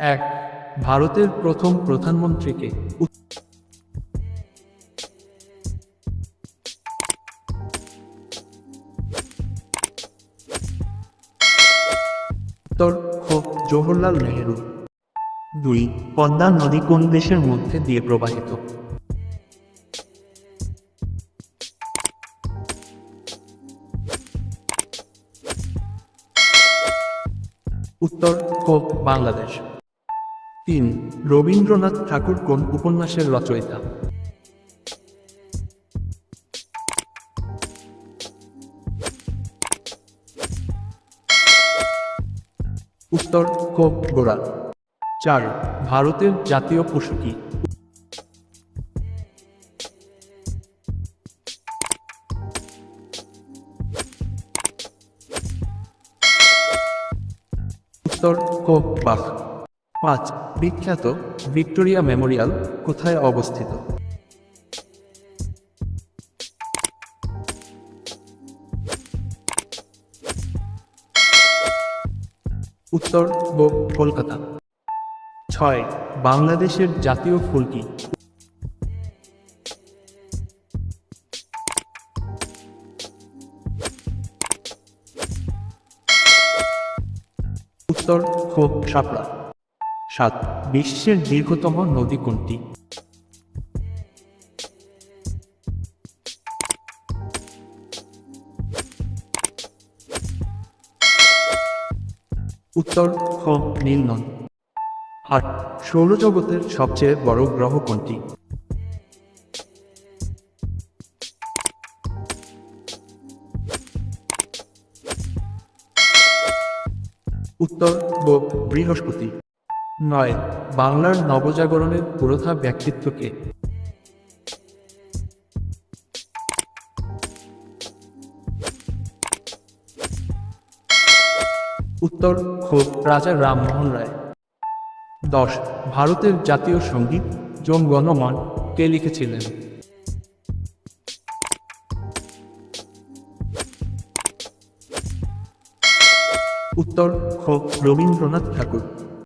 এক, ভারতের প্রথম প্রধানমন্ত্রী কে? উত্তর খ, জওহরলাল নেহেরু। দুই, পদ্মা নদী কোন দেশের মধ্যে দিয়ে প্রবাহিত? উত্তর খ, বাংলাদেশ। তিন, রবীন্দ্রনাথ ঠাকুর কোন উপন্যাসের রচয়িতা? উত্তর খ, গোরা। চার, ভারতের জাতীয় পশু কি? উত্তর খ, বাঘ। পাঁচ, বিখ্যাত ভিক্টোরিয়া মেমোরিয়াল কোথায় অবস্থিত? উত্তর খ, কলকাতা। ছয়, বাংলাদেশের জাতীয় ফুল কি? উত্তর খ, শাপলা। সাত, বিশ্বের দীর্ঘতম নদী কোনটি? উত্তর খ, নীল নদ। আট, সৌরজগতের সবচেয়ে বড় গ্রহ কোনটি? উত্তর খ, বৃহস্পতি। নয়, বাংলার নবজাগরণের পুরোধা ব্যক্তিত্ব কে? উত্তর খ, রাজা রামমোহন রায়। দশ, ভারতের জাতীয় সঙ্গীত জন গণ মন কে লিখেছিলেন? উত্তর খ, রবীন্দ্রনাথ ঠাকুর।